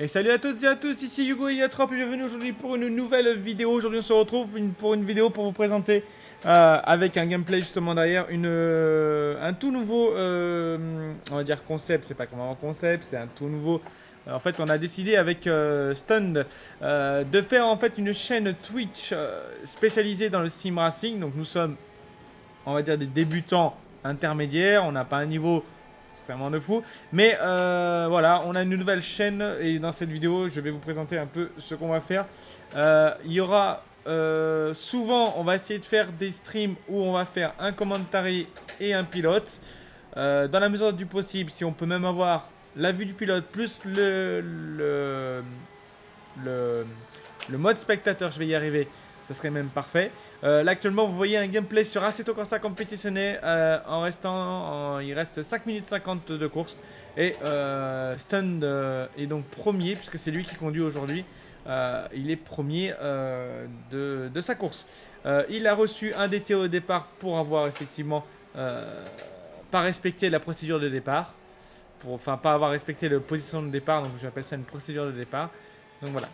Et salut à toutes et à tous, ici Hugo Iatrop et bienvenue aujourd'hui pour une nouvelle vidéo. Aujourd'hui on se retrouve pour une vidéo pour vous présenter avec un gameplay justement derrière un tout nouveau, on va dire concept, c'est pas vraiment un concept, c'est un tout nouveau. En fait on a décidé avec Stund de faire en fait une chaîne Twitch spécialisée dans le sim racing. Donc nous sommes, on va dire, des débutants intermédiaires, on n'a pas un niveau extrêmement de fou. Mais voilà, on a une nouvelle chaîne et dans cette vidéo, je vais vous présenter un peu ce qu'on va faire. Il y aura souvent, on va essayer de faire des streams où on va faire un commentary et un pilote. Dans la mesure du possible, si on peut même avoir la vue du pilote plus le, le mode spectateur, je vais y arriver. Ça serait même parfait. Là actuellement vous voyez un gameplay sur Assetto Corsa Competizione il reste 5 minutes 50 de course. Et Stund est donc premier puisque c'est lui qui conduit aujourd'hui. Il est premier de sa course. Il a reçu un DT au départ pour avoir effectivement pas respecté la procédure de départ. Enfin pas avoir respecté la position de départ, donc j'appelle ça une procédure de départ. Donc voilà.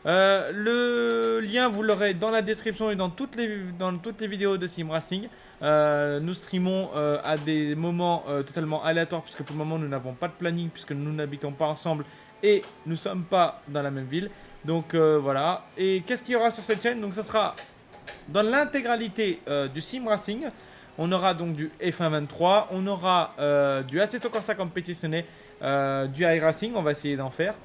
Le lien, vous l'aurez dans la description et dans toutes les vidéos de Sim Racing. Nous streamons à des moments totalement aléatoires, puisque pour le moment, nous n'avons pas de planning, puisque nous n'habitons pas ensemble et nous ne sommes pas dans la même ville. Donc voilà. Et qu'est-ce qu'il y aura sur cette chaîne? Donc ça sera dans l'intégralité du Sim Racing. On aura donc du F1 23, on aura du Assetto Corsa Competizione, du iRacing, on va essayer d'en faire.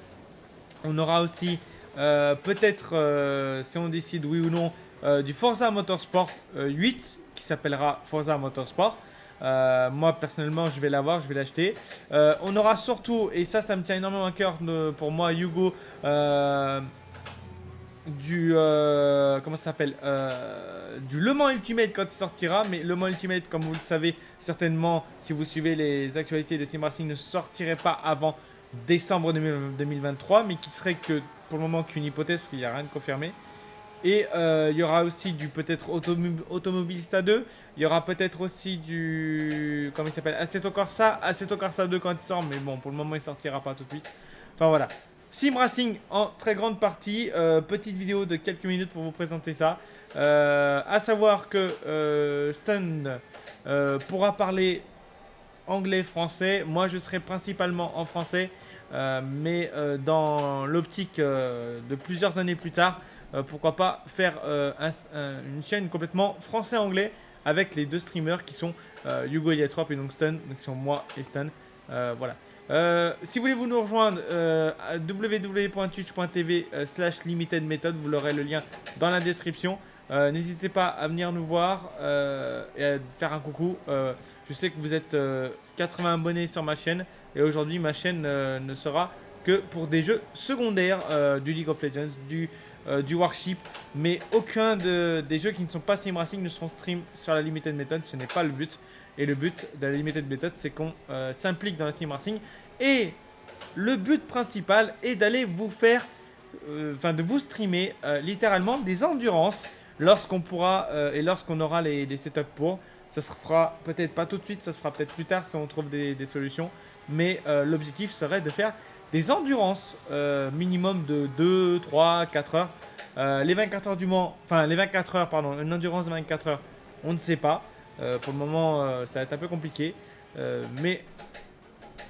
On aura aussi peut-être, si on décide oui ou non, du Forza Motorsport 8 qui s'appellera Forza Motorsport. Moi personnellement je vais l'avoir, je vais l'acheter. On aura surtout, et ça me tient énormément à cœur pour moi Hugo, comment ça s'appelle, du Le Mans Ultimate quand il sortira. Mais Le Mans Ultimate, comme vous le savez certainement si vous suivez les actualités de Sim Racing, ne sortirait pas avant décembre 2023, mais qui serait que pour le moment qu'une hypothèse parce qu'il n'y a rien de confirmé. Et il y aura aussi du peut-être Automobilista 2. Il y aura peut-être aussi du, comment il s'appelle, Assetto Corsa 2 quand il sort, mais bon pour le moment il sortira pas tout de suite. Enfin voilà. Sim Racing en très grande partie. Petite vidéo de quelques minutes pour vous présenter ça. À savoir que Stun pourra parler anglais, français. Moi, je serai principalement en français. Mais dans l'optique de plusieurs années plus tard, pourquoi pas faire une chaîne complètement français-anglais avec les deux streamers qui sont Hugo Lietrop et donc Stun, donc qui sont moi et Stun. Voilà. Si vous voulez nous rejoindre, www.twitch.tv/limitedmethod, vous l'aurez le lien dans la description. N'hésitez pas à venir nous voir et à faire un coucou. Je sais que vous êtes 80 abonnés sur ma chaîne et aujourd'hui ma chaîne ne sera que pour des jeux secondaires du League of Legends, du Warship, mais aucun des jeux qui ne sont pas Sim Racing ne seront stream sur la Limited Method. Ce n'est pas le but. Et le but de la Limited Method, c'est qu'on s'implique dans la Sim Racing. Et le but principal est d'aller vous faire, de vous streamer littéralement des endurances lorsqu'on pourra et lorsqu'on aura les setups pour. Ça se fera peut-être pas tout de suite, ça se fera peut-être plus tard si on trouve des solutions. Mais l'objectif serait de faire des endurances minimum de 2, 3, 4 heures. Les 24 heures du Mans, enfin les 24 heures, pardon, une endurance de 24 heures, on ne sait pas. Pour le moment, ça va être un peu compliqué. Mais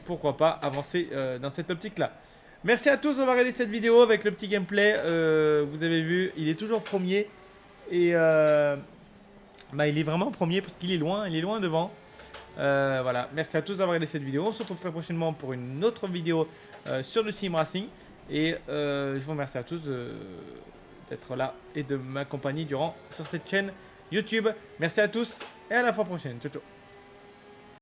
pourquoi pas avancer dans cette optique-là. Merci à tous d'avoir regardé cette vidéo avec le petit gameplay. Vous avez vu, il est toujours premier. Et il est vraiment premier parce qu'il est loin devant. Voilà, merci à tous d'avoir regardé cette vidéo. On se retrouve très prochainement pour une autre vidéo sur le Sim Racing. Et je vous remercie à tous d'être là et de m'accompagner sur cette chaîne YouTube. Merci à tous et à la fois prochaine. Ciao, ciao.